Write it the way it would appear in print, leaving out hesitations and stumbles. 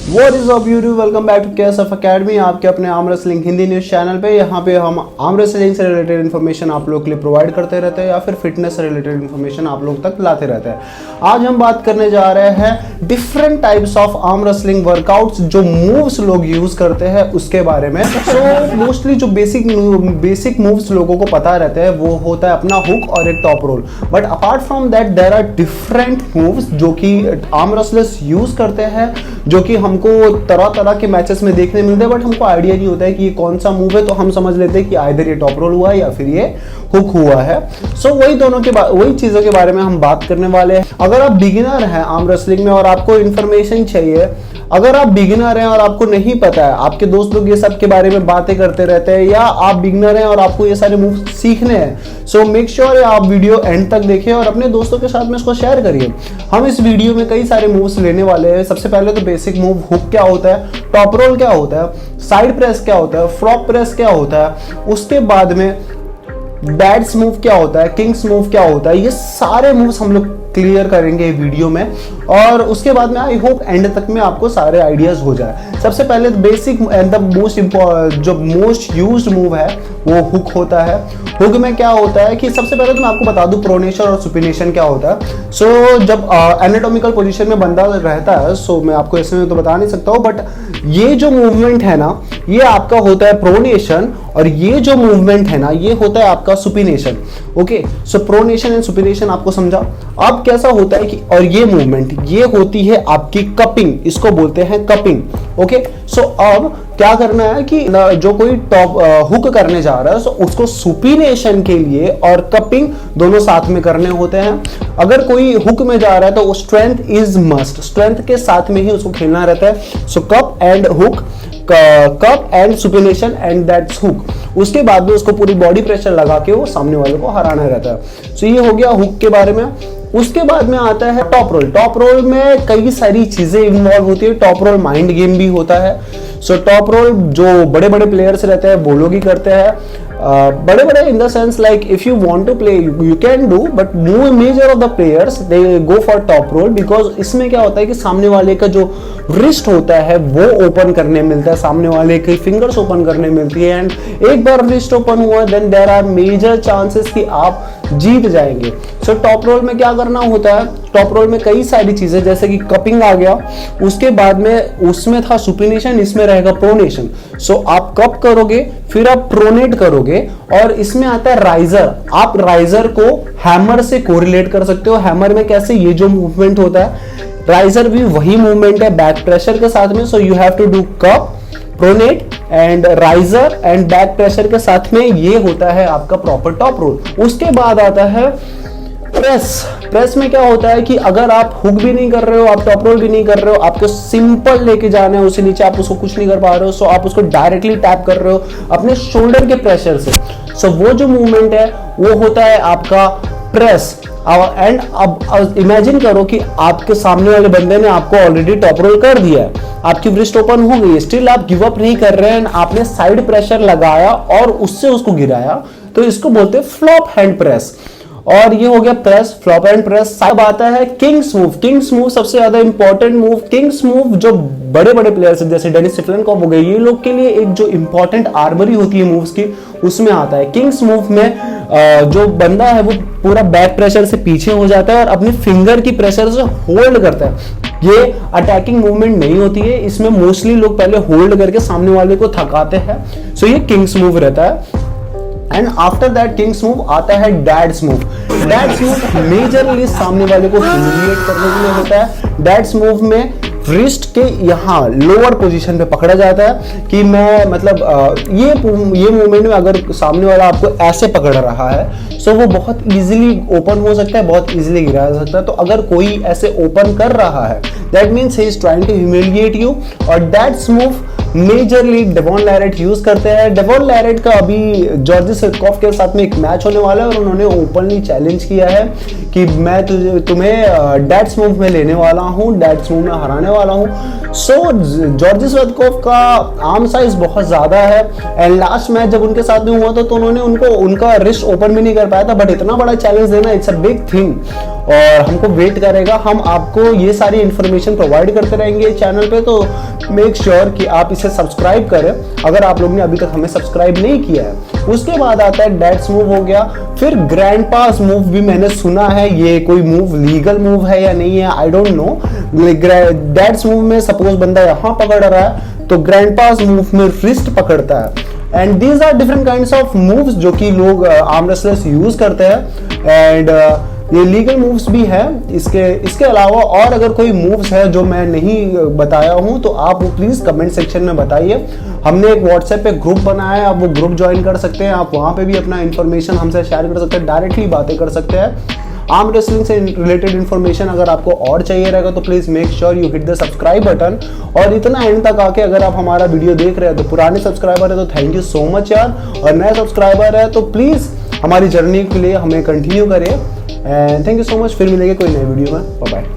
What is up YouTube, welcome back to KSF academy, आपके अपने arm wrestling Hindi news channel पे। यहाँ पे हम आर्म रेसलिंग से रिलेटेड इन्फॉर्मेशन आप लोग के लिए प्रोवाइड करते रहते हैं या फिर फिटनेस से रिलेटेड इन्फॉर्मेशन आप लोग तक लाते रहते हैं। आज हम बात करने जा रहे हैं different types of arm wrestling workouts, जो मूव्स लोग यूज करते हैं उसके बारे में। सो मोस्टली जो बेसिक मूव्स लोगों को पता रहते हैं वो होता है अपना हुक और एक top roll, but apart from that there are different moves जो कि आर्म रेसलर्स यूज करते हैं, जो कि हमको तरह तरह के मैचेस में देखने मिलते हैं, बट हमको आइडिया नहीं होता है कि ये कौन सा मूव है। तो हम समझ लेते हैं कि आइदर ये टॉप रोल हुआ है या फिर ये हुक हुआ है। सो वही चीजों के बारे में हम बात करने वाले हैं। अगर आप बिगिनर हैं आर्म रेसलिंग में और आपको इन्फॉर्मेशन चाहिए, अगर आप बिगिनर हैं और आपको नहीं पता है, आपके दोस्त लोग ये सब के बारे में बातें करते रहते हैं, या आप बिगिनर हैं और आपको ये सारे मूव सीखने हैं, सो मेक श्योर आप वीडियो एंड तक देखें और अपने दोस्तों के साथ में इसको शेयर करिए। हम इस वीडियो में कई सारे मूव्स लेने वाले हैं। सबसे पहले तो बेसिक मूव हुक क्या होता है, टॉप रोल क्या होता है, साइड प्रेस क्या होता है, फ्लॉप प्रेस क्या होता है, उसके बाद में डैड्स मूव क्या होता है, किंग्स मूव क्या होता है, ये सारे मूव्स हम लोग क्लियर करेंगे वीडियो में। और उसके बाद में आई होप एंड तक में आपको सारे आइडियाज हो जाए। सबसे पहले basic and the most used move है वो हुक होता है। हुक में क्या होता है कि सबसे पहले तो मैं आपको बता दूं प्रोनेशन और सुपिनेशन क्या होता है। सो जब एनाटॉमिकल पोजीशन में बंदा रहता है, सो मैं आपको ऐसे में तो बता नहीं सकता हूँ, बट ये जो मूवमेंट है ना, ये आपका होता है प्रोनेशन, और ये जो मूवमेंट है ना, ये होता है आपका supination. Okay, so pronation and supination आपको समझा। अब कैसा होता है कि और ये मूवमेंट ये होती है आपकी कपिंग, इसको बोलते हैं कपिंग। ओके, सो अब क्या करना है कि जो कोई टॉप हुक करने जा रहा है, सो उसको सुपिनेशन के लिए और कपिंग दोनों साथ में करने होते हैं। अगर कोई हुक में जा रहा है तो स्ट्रेंथ इज मस्ट, स्ट्रेंथ के साथ में ही उसको खेलना रहता है। So cup and hook, cup and supination and that's hook. उसके बाद में उसको पूरी बॉडी प्रेशर लगा के वो सामने वाले को हराना रहता है। सो ये हो गया हुक के बारे में। उसके बाद में आता है टॉप रोल। टॉप रोल में कई सारी चीजें इन्वॉल्व होती है। टॉप रोल माइंड गेम भी होता है। सो टॉप रोल जो बड़े बड़े प्लेयर्स रहते हैं वो लोग ही करते हैं। बड़े बड़े in the sense like if you want to play you can do, but major of the players they go for top roll, because इसमें क्या होता है कि सामने वाले का जो रिस्ट होता है वो ओपन करने मिलता है, सामने वाले की फिंगर्स ओपन करने मिलती है, एंड एक बार रिस्ट ओपन हुआ then there are major chances कि आप जीत जाएंगे। सो टॉप रोल में क्या करना होता है, टॉप रोल में कई सारी चीजें, जैसे कि कपिंग आ गया, उसके बाद में उसमें था सुपिनेशन, इसमें रहेगा प्रोनेशन। सो आप कप करोगे, फिर आप प्रोनेट करोगे, और इसमें आता है राइजर। आप राइजर को हैमर से कोरिलेट कर सकते हो। हैमर में कैसे, ये जो मूवमेंट होता है, राइजर भी वही मूवमेंट है बैक प्रेशर के साथ में। So you have to do cup, pronate and riser and back pressure के साथ में, ये होता है आपका प्रॉपर टॉप रोल। उसके बाद आता है प्रेस। प्रेस में क्या होता है कि अगर आप हुक भी नहीं कर रहे हो, आप टॉप रोल भी नहीं कर रहे हो, आपको सिंपल लेके जाना है उसे नीचे, आप उसको कुछ नहीं कर पा रहे हो, सो आप उसको डायरेक्टली टैप कर रहे हो अपने शोल्डर के प्रेशर से। सो वो जो मूवमेंट है वो होता है आपका प्रेस। एंड अब इमेजिन करो कि आपके सामने वाले बंदे ने आपको ऑलरेडी टॉप रोल कर दिया है, आपकी रिस्ट ओपन हो गई, स्टिल आप गिव अप नहीं कर रहे हैं, आपने साइड प्रेशर लगाया और उससे उसको गिराया, तो इसको बोलते हैं फ्लॉप हैंड प्रेस। और ये हो गया प्रेस, फ्लॉप एंड प्रेस। अब आता है किंग्स मूव। किंग्स मूव सबसे ज्यादा इंपॉर्टेंट मूव। किंग्स मूव जो बड़े बड़े प्लेयर्स जैसे डेनिस सिफलेनकॉफ हो गए, ये लोग के लिए एक जो इंपॉर्टेंट आर्मरी होती है मूव्स की, उसमें आता है। किंग्स मूव में जो बंदा है वो पूरा बैक प्रेशर से पीछे हो जाता है और अपनी फिंगर की प्रेशर से होल्ड करता है। ये अटैकिंग मूवमेंट नहीं होती है, इसमें मोस्टली लोग पहले होल्ड करके सामने वाले को थकाते हैं। सो ये किंग्स मूव रहता है। And after that king's move आता है dad's move. Dad's move majorly सामने वाले को ह्यूमिलिएट करने के लिए होता है। डैड्स मूव में रिस्ट के यहाँ लोअर पोजीशन पे पकड़ा जाता है कि मैं मतलब ये मूवमेंट में अगर सामने वाला आपको ऐसे पकड़ रहा है, सो वो बहुत इजीली ओपन हो सकता है, बहुत इजीली गिराया जा सकता है। तो अगर कोई ऐसे ओपन कर रहा है, that means he is trying to humiliate you. और dad's move majorly Devon Larratt use करते हैं। डेवॉन लैरेट का अभी जॉर्जिस सेटकॉफ के साथ में एक मैच होने वाला है और उन्होंने ओपनली चैलेंज किया है कि मैं तुम्हें डैड्स मूव में लेने वाला हूं, डैड्स मूव में हराने वाला हूं। सो जॉर्जिस सेटकॉफ का आर्म साइज बहुत ज्यादा है, एंड लास्ट मैच जब उनके साथ में हुआ था तो उन्होंने उनका रिस्ट ओपन भी नहीं कर पाया था, बट इतना बड़ा चैलेंज देना इट्स अ बिग थिंग। और हमको वेट करेगा। हम आपको ये सारी इंफॉर्मेशन प्रोवाइड करते रहेंगे चैनल पे, तो मेक श्योर कि आप इसे सब्सक्राइब करें अगर आप लोग ने अभी तक हमें सब्सक्राइब नहीं किया है। उसके बाद आता है डैड्स मूव हो गया, फिर ग्रैंड पास मूव भी मैंने सुना है, ये कोई मूव लीगल मूव है या नहीं है I don't know. Dad's move में सपोज बंदा यहाँ पकड़ रहा है तो ग्रैंड पास मूव में रिस्ट पकड़ता है। And these are different kinds of moves जो कि लोग आर्म रेसलर्स यूज करते हैं, एंड ये लीगल मूव्स भी है। इसके अलावा और अगर कोई मूव्स है जो मैं नहीं बताया हूं तो आप वो प्लीज कमेंट सेक्शन में बताइए। हमने एक व्हाट्सएप पे ग्रुप बनाया है, आप वो ग्रुप ज्वाइन कर सकते हैं, आप वहां पे भी अपना इंफॉर्मेशन हमसे शेयर कर सकते हैं, डायरेक्टली बातें कर सकते हैं। आर्म रेसलिंग से रिलेटेड इन्फॉर्मेशन अगर आपको और चाहिए रहेगा तो please make sure you hit the subscribe button. और इतना एंड तक आके अगर आप हमारा वीडियो देख रहे हैं तो पुराने सब्सक्राइबर है तो थैंक यू सो मच यार, और नए सब्सक्राइबर है तो प्लीज हमारी जर्नी के लिए हमें कंटिन्यू करें। And thank you so much, फिर मिलेंगे कोई नए वीडियो में, बाय बाय।